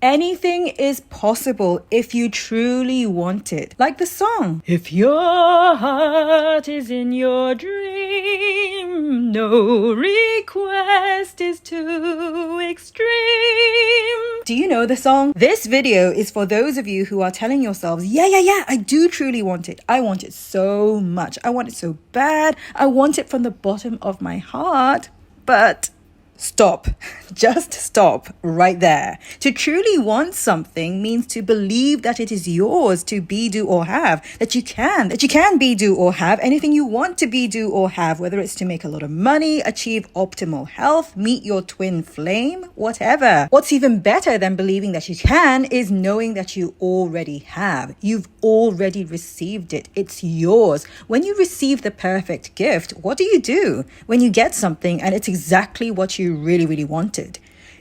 Anything is possible if you truly want it. Like the song. If your heart is in your dream, no request is too extreme. Do you know the song? This video is for those of you who are telling yourselves, yeah, I do truly want it. I want it so much. I want it so bad. I want it from the bottom of my heart. But stop. Just stop right there. To truly want something means to believe that it is yours to be, do, or have, that you can be, do, or have anything you want to be, do, or have, whether it's to make a lot of money, achieve optimal health, meet your twin flame, whatever. What's even better than believing that you can is knowing that you already have. You've already received it. It's yours. When you receive the perfect gift, what do? When you get something and it's exactly what you really wanted,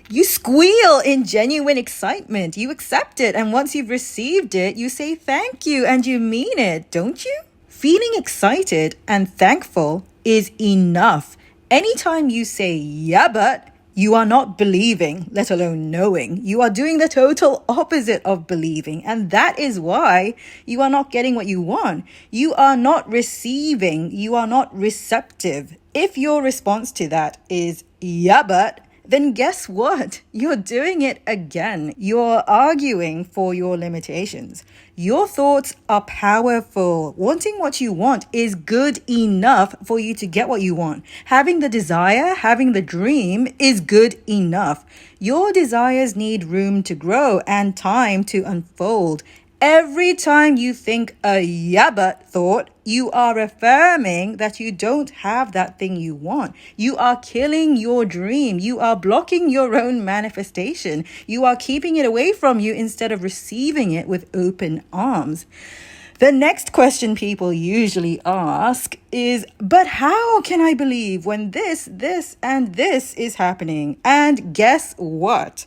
you squeal in genuine excitement. You accept it, and once you've received it, you say thank you, and you mean it, don't you? Feeling excited and thankful is enough. Anytime you say yeah, but you are not believing, let alone knowing. You are doing the total opposite of believing, and that is why you are not getting what you want. You are not receiving. You are not receptive. If your response to that is yeah, but, then guess what? You're doing it again. You're arguing for your limitations. Your thoughts are powerful. Wanting what you want is good enough for you to get what you want. Having the desire, having the dream is good enough. Your desires need room to grow and time to unfold. Every time you think a yeah but thought, you are affirming that you don't have that thing you want. You are killing your dream. You are blocking your own manifestation. You are keeping it away from you instead of receiving it with open arms. The next question people usually ask is, but how can I believe when this, and this is happening? And guess what?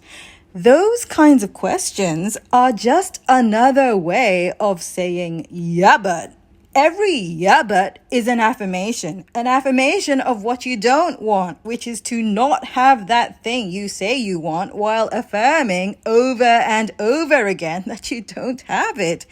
Those kinds of questions are just another way of saying yeah, but. Every yeah, but is an affirmation of what you don't want, which is to not have that thing you say you want while affirming over and over again that you don't have it.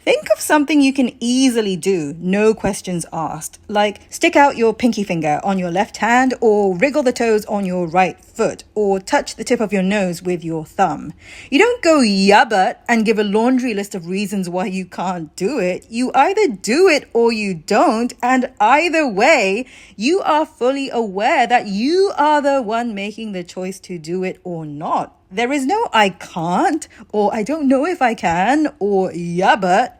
Think of something you can easily do, no questions asked, like stick out your pinky finger on your left hand or wriggle the toes on your right foot or touch the tip of your nose with your thumb. You don't go yeah but and give a laundry list of reasons why you can't do it. You either do it or you don't, and either way, you are fully aware that you are the one making the choice to do it or not. There is no I can't, or I don't know if I can, or yeah, but.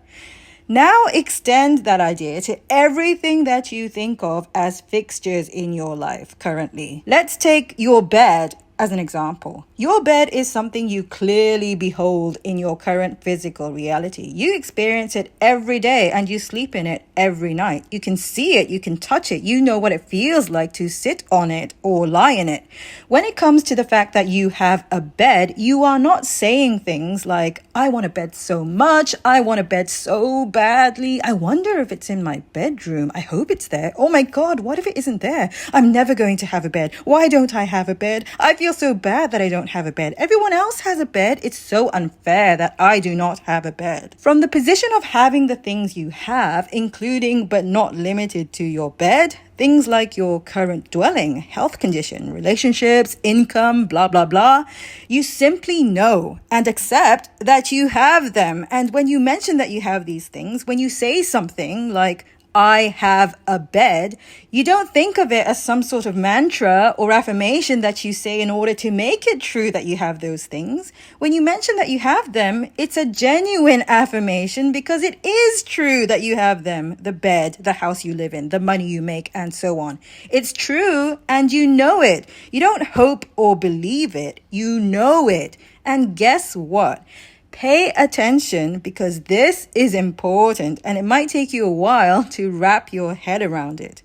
Now extend that idea to everything that you think of as fixtures in your life currently. Let's take your bed as an example. Your bed is something you clearly behold in your current physical reality. You experience it every day and you sleep in it every night. You can see it, you can touch it, you know what it feels like to sit on it or lie in it. When it comes to the fact that you have a bed, you are not saying things like, I want a bed so much, I want a bed so badly, I wonder if it's in my bedroom, I hope it's there, oh my God, what if it isn't there? I'm never going to have a bed. Why don't I have a bed? I feel so bad that I don't have a bed. Everyone else has a bed. It's so unfair that I do not have a bed. From the position of having the things you have, including but not limited to your bed, things like your current dwelling, health condition, relationships, income, blah, blah, blah, you simply know and accept that you have them. And when you mention that you have these things, when you say something like, I have a bed, you don't think of it as some sort of mantra or affirmation that you say in order to make it true that you have those things. When you mention that you have them, it's a genuine affirmation because it is true that you have them, the bed, the house you live in, the money you make, and so on. It's true and you know it. You don't hope or believe it, you know it. And guess what? Pay attention because this is important and it might take you a while to wrap your head around it.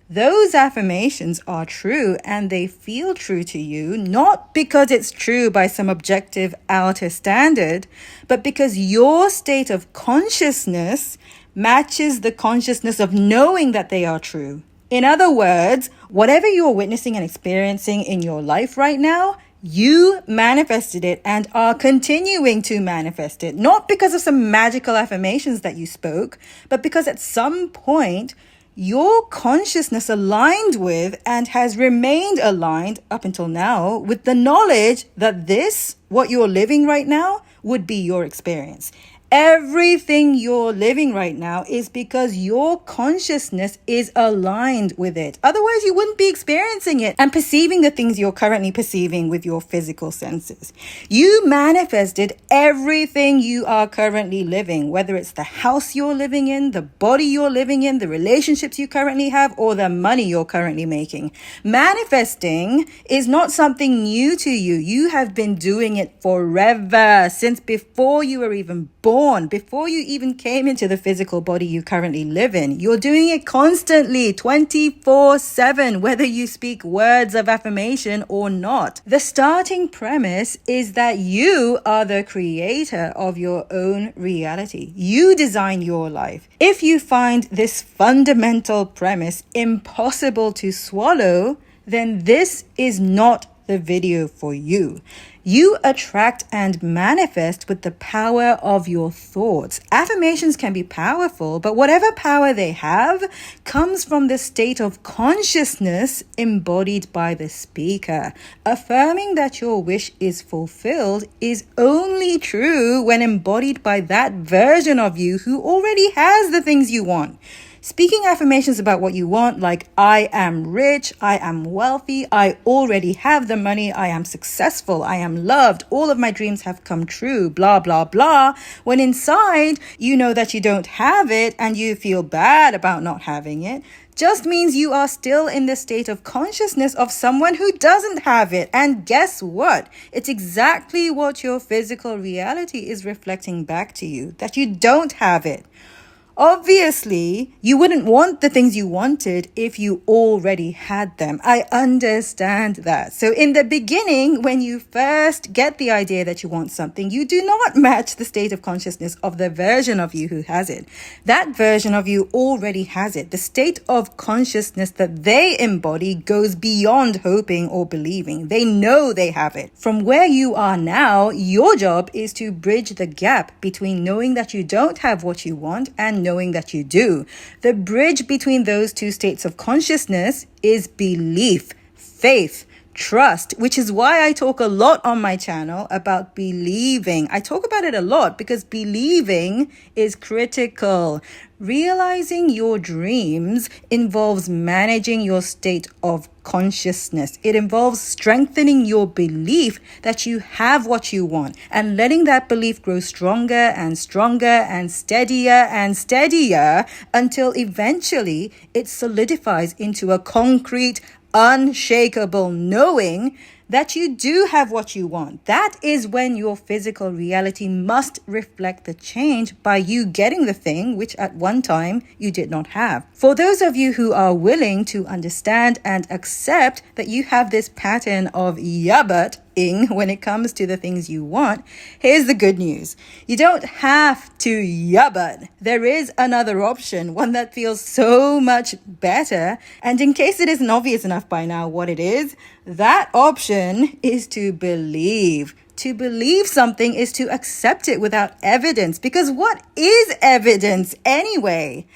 Those affirmations are true and they feel true to you, not because it's true by some objective outer standard, but because your state of consciousness matches the consciousness of knowing that they are true. In other words, whatever you're witnessing and experiencing in your life right now, You manifested it and are continuing to manifest it, not because of some magical affirmations that you spoke, but because at some point your consciousness aligned with and has remained aligned up until now with the knowledge that this, what you're living right now, would be your experience. Everything you're living right now is because your consciousness is aligned with it. Otherwise, you wouldn't be experiencing it and perceiving the things you're currently perceiving with your physical senses. You manifested everything you are currently living, whether it's the house you're living in, the body you're living in, the relationships you currently have, or the money you're currently making. Manifesting is not something new to you. You have been doing it forever, since before you were even born. Before you even came into the physical body you currently live in. You're doing it constantly, 24/7, whether you speak words of affirmation or not. The starting premise is that you are the creator of your own reality. You design your life. If you find this fundamental premise impossible to swallow, then this is not the video for you. You attract and manifest with the power of your thoughts. Affirmations can be powerful, but whatever power they have comes from the state of consciousness embodied by the speaker. Affirming that your wish is fulfilled is only true when embodied by that version of you who already has the things you want. Speaking affirmations about what you want, like I am rich, I am wealthy, I already have the money, I am successful, I am loved, all of my dreams have come true, blah, blah, blah. When inside, you know that you don't have it and you feel bad about not having it, just means you are still in the state of consciousness of someone who doesn't have it. And guess what? It's exactly what your physical reality is reflecting back to you, that you don't have it. Obviously, you wouldn't want the things you wanted if you already had them. I understand that. So in the beginning, when you first get the idea that you want something, you do not match the state of consciousness of the version of you who has it. That version of you already has it. The state of consciousness that they embody goes beyond hoping or believing. They know they have it. From where you are now, your job is to bridge the gap between knowing that you don't have what you want and knowing that you do. The bridge between those two states of consciousness is belief, faith, trust, which is why I talk a lot on my channel about believing. I talk about it a lot because believing is critical. Realizing your dreams involves managing your state of consciousness. It involves strengthening your belief that you have what you want and letting that belief grow stronger and stronger and steadier until eventually it solidifies into a concrete, unshakable knowing that you do have what you want. That is when your physical reality must reflect the change by you getting the thing which at one time you did not have. For those of you who are willing to understand and accept that you have this pattern of yabbut-ing when it comes to the things you want, here's the good news. You don't have to yabbut. There is another option, one that feels so much better. And in case it isn't obvious enough by now what it is, that option is to believe. To believe something is to accept it without evidence. Because what is evidence anyway?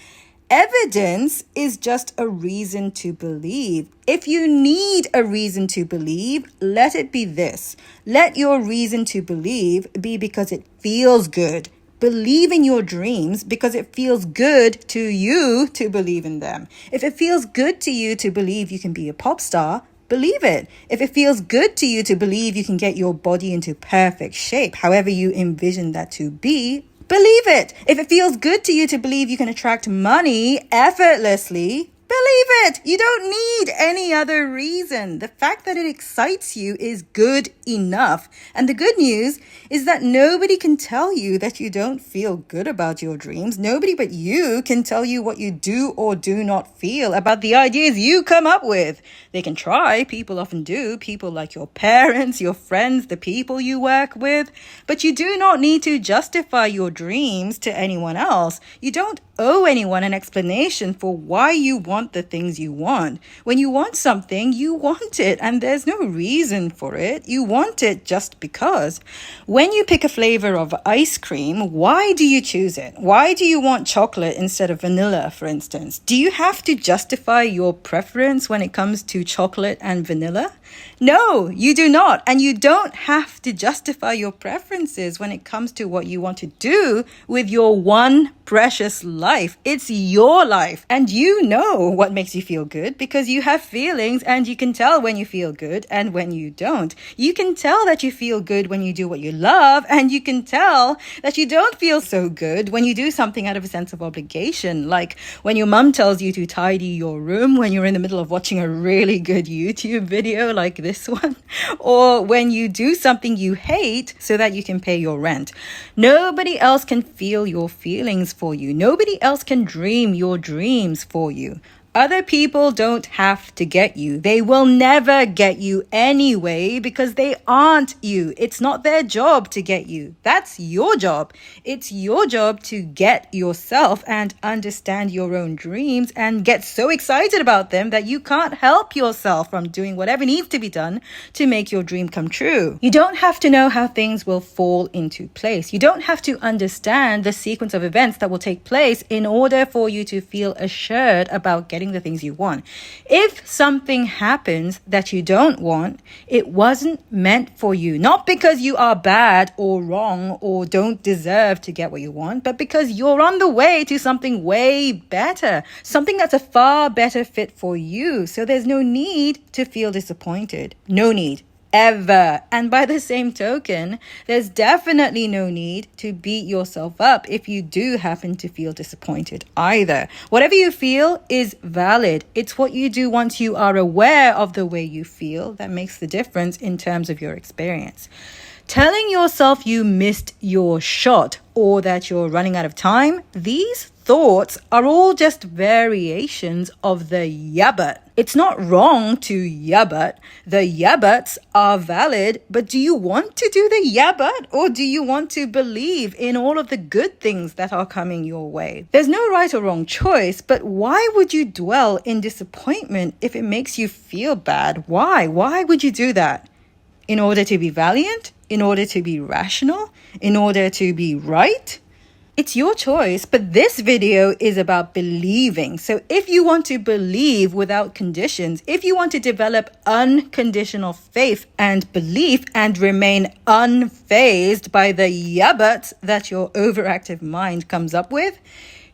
Evidence is just a reason to believe. If you need a reason to believe, let it be this. Let your reason to believe be because it feels good. Believe in your dreams because it feels good to you to believe in them. If it feels good to you to believe you can be a pop star, believe it. If it feels good to you to believe you can get your body into perfect shape, however you envision that to be, believe it. If it feels good to you to believe you can attract money effortlessly, believe it. You don't need any other reason. The fact that it excites you is good enough. And the good news is that nobody can tell you that you don't feel good about your dreams. Nobody but you can tell you what you do or do not feel about the ideas you come up with. They can try. People often do. People like your parents, your friends, the people you work with. But you do not need to justify your dreams to anyone else. You don't owe anyone an explanation for why you want the things you want. When you want something, you want it, and there's no reason for it. You want it just because. When you pick a flavor of ice cream, why do you choose it? Why do you want chocolate instead of vanilla, for instance? Do you have to justify your preference when it comes to chocolate and vanilla? No, you do not. And you don't have to justify your preferences when it comes to what you want to do with your one precious life. It's your life. And you know what makes you feel good because you have feelings and you can tell when you feel good and when you don't. You can tell that you feel good when you do what you love, and you can tell that you don't feel so good when you do something out of a sense of obligation, like when your mum tells you to tidy your room when you're in the middle of watching a really good YouTube video like this one, or when you do something you hate so that you can pay your rent. Nobody else can feel your feelings for you. Nobody else can dream your dreams for you. Other people don't have to get you. They will never get you anyway because they aren't you. It's not their job to get you. That's your job. It's your job to get yourself and understand your own dreams and get so excited about them that you can't help yourself from doing whatever needs to be done to make your dream come true. You don't have to know how things will fall into place. You don't have to understand the sequence of events that will take place in order for you to feel assured about getting the things you want. If something happens that you don't want, it wasn't meant for you. Not because you are bad or wrong or don't deserve to get what you want, but because you're on the way to something way better, something that's a far better fit for you. So there's no need to feel disappointed. No need. Ever. And by the same token, there's definitely no need to beat yourself up if you do happen to feel disappointed either. Whatever you feel is valid. It's what you do once you are aware of the way you feel that makes the difference in terms of your experience. Telling yourself you missed your shot or that you're running out of time, these thoughts are all just variations of the yeah but. It's not wrong to yeah but. The yeah buts are valid, but do you want to do the yeah but, or do you want to believe in all of the good things that are coming your way? There's no right or wrong choice, but why would you dwell in disappointment if it makes you feel bad? Why? Why would you do that? In order to be valiant? In order to be rational? In order to be right? It's your choice, but this video is about believing. So if you want to believe without conditions, if you want to develop unconditional faith and belief and remain unfazed by the yeah buts that your overactive mind comes up with,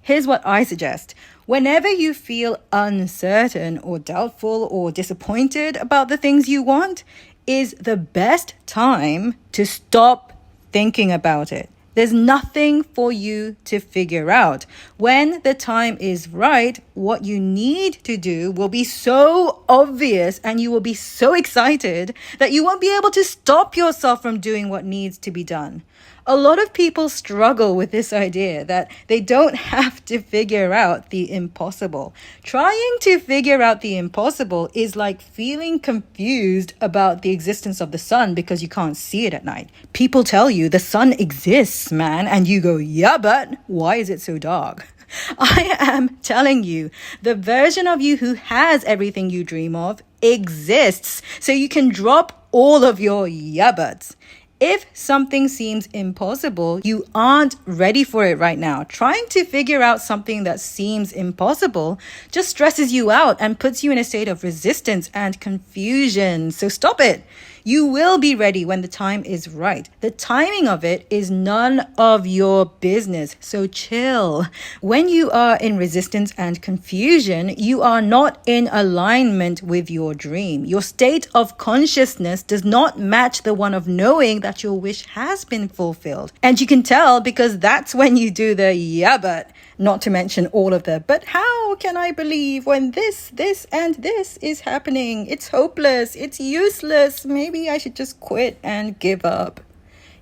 here's what I suggest. Whenever you feel uncertain or doubtful or disappointed about the things you want, is the best time to stop thinking about it. There's nothing for you to figure out. When the time is right, what you need to do will be so obvious and you will be so excited that you won't be able to stop yourself from doing what needs to be done. A lot of people struggle with this idea that they don't have to figure out the impossible. Trying to figure out the impossible is like feeling confused about the existence of the sun because you can't see it at night. People tell you the sun exists, man, and you go, yeah, but why is it so dark? I am telling you, the version of you who has everything you dream of exists, so you can drop all of your yeah buts. If something seems impossible, you aren't ready for it right now. Trying to figure out something that seems impossible just stresses you out and puts you in a state of resistance and confusion. So stop it. You will be ready when the time is right. The timing of it is none of your business. So chill. When you are in resistance and confusion, you are not in alignment with your dream. Your state of consciousness does not match the one of knowing that your wish has been fulfilled. And you can tell because that's when you do the yeah, but. Not to mention all of the, but how can I believe when this, and this is happening? It's hopeless. It's useless. Maybe I should just quit and give up.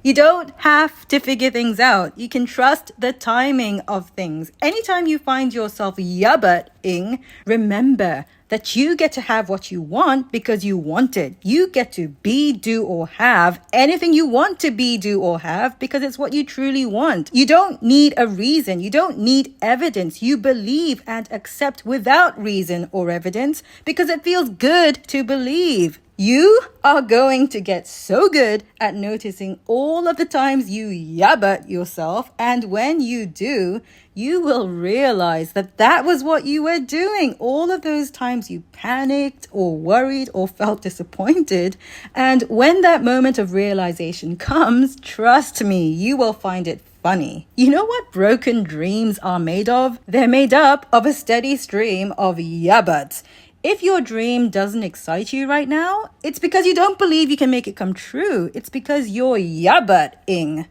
You don't have to figure things out. You can trust the timing of things. Anytime you find yourself yeah-butting, remember, that you get to have what you want because you want it. You get to be, do, or have anything you want to be, do, or have because it's what you truly want. You don't need a reason. You don't need evidence. You believe and accept without reason or evidence because it feels good to believe. You are going to get so good at noticing all of the times you yabba yourself, and when you do, you will realize that that was what you were doing. All of those times you panicked or worried or felt disappointed. And when that moment of realization comes, trust me, you will find it funny. You know what broken dreams are made of? They're made up of a steady stream of yabbats. If your dream doesn't excite you right now, it's because you don't believe you can make it come true. It's because you're yabba-ing.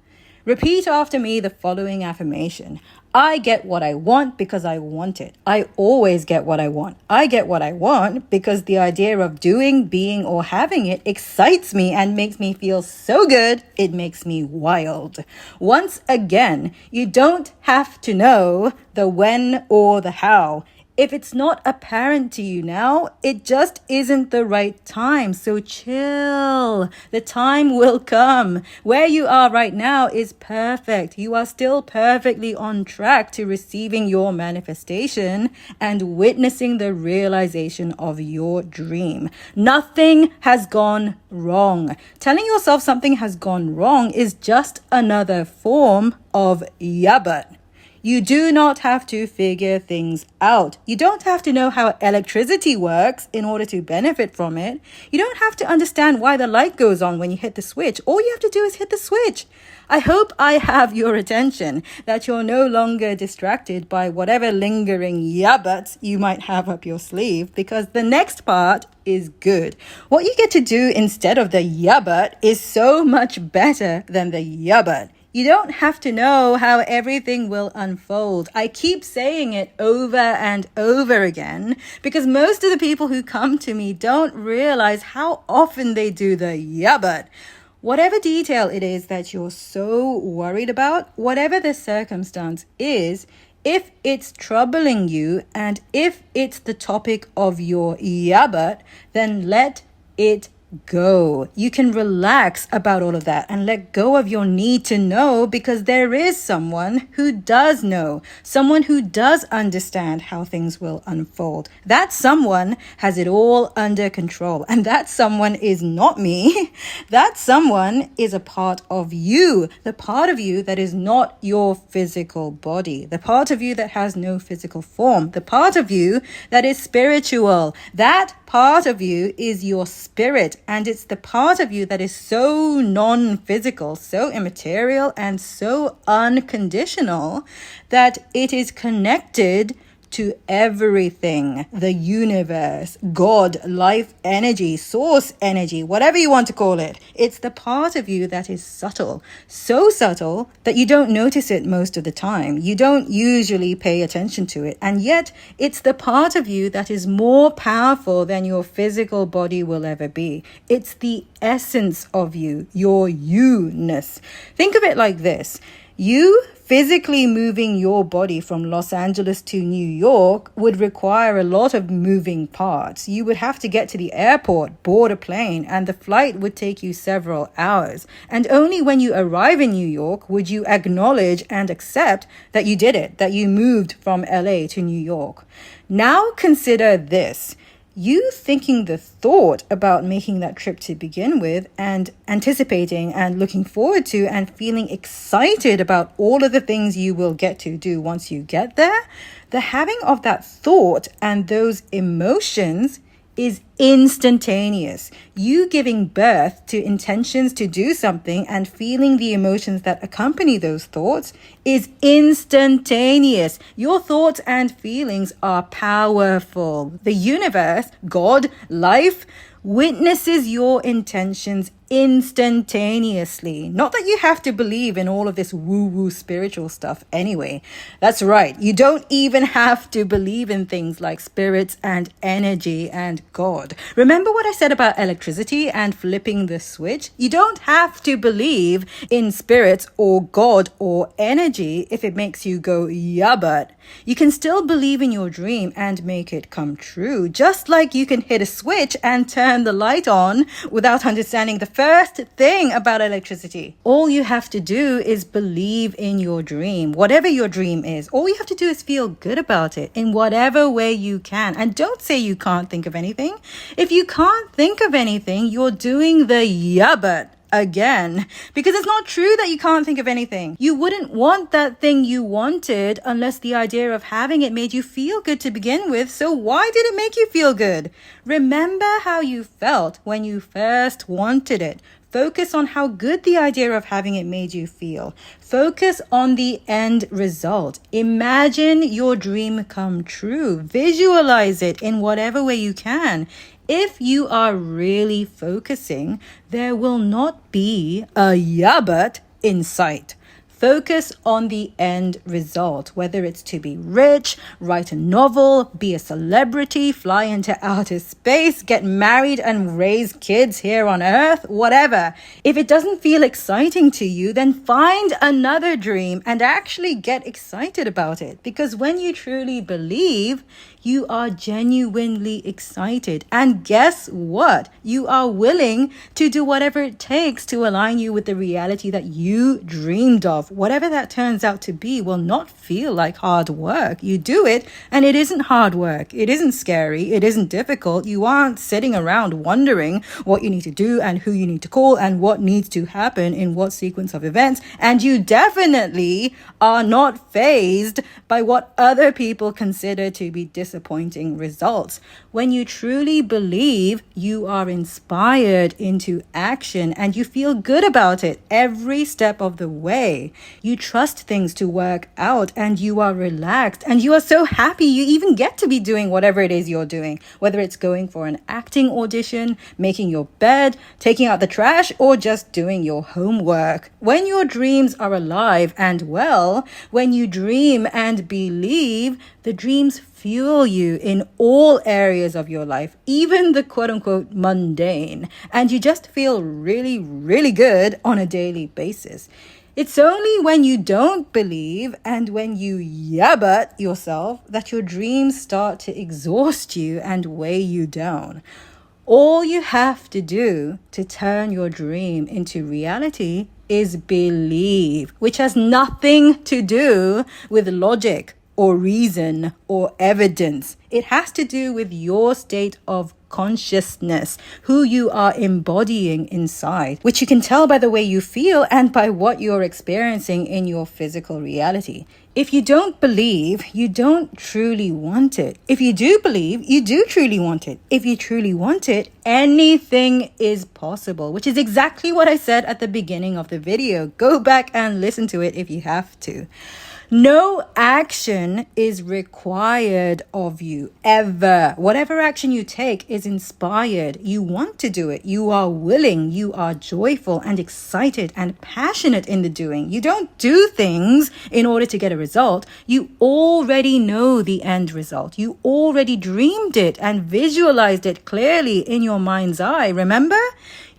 Repeat after me the following affirmation. I get what I want because I want it. I always get what I want. I get what I want because the idea of doing, being, or having it excites me and makes me feel so good, it makes me wild. Once again, you don't have to know the when or the how. If it's not apparent to you now, it just isn't the right time. So chill. The time will come. Where you are right now is perfect. You are still perfectly on track to receiving your manifestation and witnessing the realization of your dream. Nothing has gone wrong. Telling yourself something has gone wrong is just another form of yabba. You do not have to figure things out. You don't have to know how electricity works in order to benefit from it. You don't have to understand why the light goes on when you hit the switch. All you have to do is hit the switch. I hope I have your attention, that you're no longer distracted by whatever lingering yabbats you might have up your sleeve, because the next part is good. What you get to do instead of the yabbat is so much better than the yabbat. You don't have to know how everything will unfold. I keep saying it over and over again because most of the people who come to me don't realize how often they do the yabbat. Whatever detail it is that you're so worried about, whatever the circumstance is, if it's troubling you and if it's the topic of your yabbat, then let it go. You can relax about all of that and let go of your need to know, because there is someone who does know, someone who does understand how things will unfold. That someone has it all under control, and that someone is not me. That someone is a part of you, the part of you that is not your physical body, the part of you that has no physical form, the part of you that is spiritual. That part of you is your spirit, and it's the part of you that is so non-physical, so immaterial, and so unconditional that it is connected to everything, the universe, God, life energy, source energy, whatever you want to call it. It's the part of you that is subtle, so subtle that you don't notice it most of the time. You don't usually pay attention to it. And yet it's the part of you that is more powerful than your physical body will ever be. It's the essence of you, your you-ness. Think of it like this. You physically moving your body from Los Angeles to New York would require a lot of moving parts. You would have to get to the airport, board a plane, and the flight would take you several hours. And only when you arrive in New York would you acknowledge and accept that you did it, that you moved from LA to New York. Now consider this. You thinking the thought about making that trip to begin with, and anticipating and looking forward to and feeling excited about all of the things you will get to do once you get there, the having of that thought and those emotions is instantaneous. You giving birth to intentions to do something and feeling the emotions that accompany those thoughts is instantaneous. Your thoughts and feelings are powerful. The universe, God, life, witnesses your intentions instantaneously. Not that you have to believe in all of this woo-woo spiritual stuff anyway. That's right. You don't even have to believe in things like spirits and energy and God. Remember what I said about electricity and flipping the switch? You don't have to believe in spirits or God or energy if it makes you go, yeah, but. You can still believe in your dream and make it come true, just like you can hit a switch and turn the light on without understanding the first thing about electricity. All you have to do is believe in your dream, whatever your dream is. All you have to do is feel good about it in whatever way you can. And don't say you can't think of anything. If you can't think of anything, you're doing the yeah, but again, because it's not true that you can't think of anything. You wouldn't want that thing you wanted unless the idea of having it made you feel good to begin with. So why did it make you feel good? Remember how you felt when you first wanted it. Focus on how good the idea of having it made you feel. Focus on the end result. Imagine your dream come true. Visualize it in whatever way you can. If you are really focusing, there will not be a yeah but in sight. Focus on the end result, whether it's to be rich, write a novel, be a celebrity, fly into outer space, get married and raise kids here on Earth, whatever. If it doesn't feel exciting to you, then find another dream and actually get excited about it. Because when you truly believe, you are genuinely excited. And guess what? You are willing to do whatever it takes to align you with the reality that you dreamed of. Whatever that turns out to be will not feel like hard work. You do it and it isn't hard work. It isn't scary. It isn't difficult. You aren't sitting around wondering what you need to do and who you need to call and what needs to happen in what sequence of events. And you definitely are not fazed by what other people consider to be disappointing results. When you truly believe, you are inspired into action and you feel good about it every step of the way. You trust things to work out and you are relaxed and you are so happy you even get to be doing whatever it is you're doing, whether it's going for an acting audition, making your bed, taking out the trash, or just doing your homework. When your dreams are alive and well, when you dream and believe, the dreams fuel you in all areas of your life, even the quote-unquote mundane, and you just feel really, really good on a daily basis. It's only when you don't believe and when you yabut yourself that your dreams start to exhaust you and weigh you down. All you have to do to turn your dream into reality is believe, which has nothing to do with logic or reason or evidence. It has to do with your state of consciousness, who you are embodying inside, which you can tell by the way you feel and by what you're experiencing in your physical reality. If you don't believe, you don't truly want it. If you do believe, you do truly want it. If you truly want it, anything is possible, which is exactly what I said at the beginning of the video. Go back and listen to it if you have to. No action is required of you, ever. Whatever action you take is inspired. You want to do it. You are willing. You are joyful and excited and passionate in the doing. You don't do things in order to get a result. You already know the end result. You already dreamed it and visualized it clearly in your mind's eye. Remember?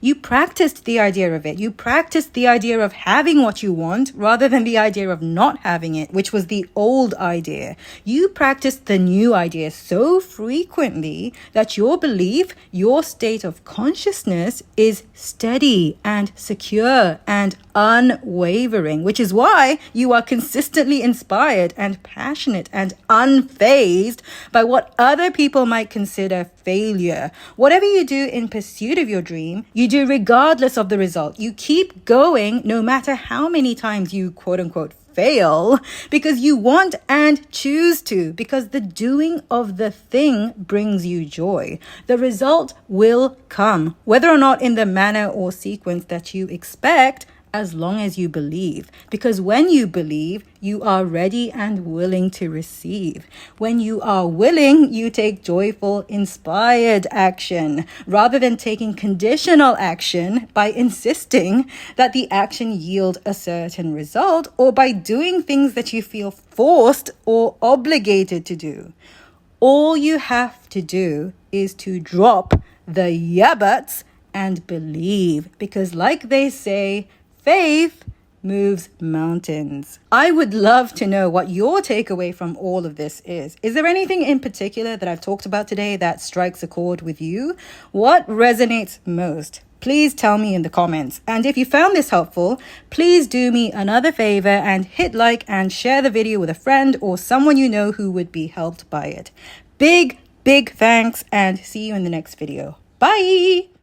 You practiced the idea of it. You practiced the idea of having what you want rather than the idea of not having it, which was the old idea. You practiced the new idea so frequently that your belief, your state of consciousness is steady and secure and unwavering, which is why you are consistently inspired and passionate and unfazed by what other people might consider failure. Whatever you do in pursuit of your dream, you do regardless of the result. You keep going no matter how many times you quote unquote fail, because you want and choose to, because the doing of the thing brings you joy. The result will come, whether or not in the manner or sequence that you expect. as long as you believe. Because when you believe, you are ready and willing to receive. When you are willing, you take joyful, inspired action rather than taking conditional action by insisting that the action yield a certain result or by doing things that you feel forced or obligated to do. All you have to do is to drop the yeah buts and believe, because like they say, faith moves mountains. I would love to know what your takeaway from all of this is. Is there anything in particular that I've talked about today that strikes a chord with you? What resonates most? Please tell me in the comments. And if you found this helpful, please do me another favor and hit like and share the video with a friend or someone you know who would be helped by it. Big thanks, and see you in the next video. Bye!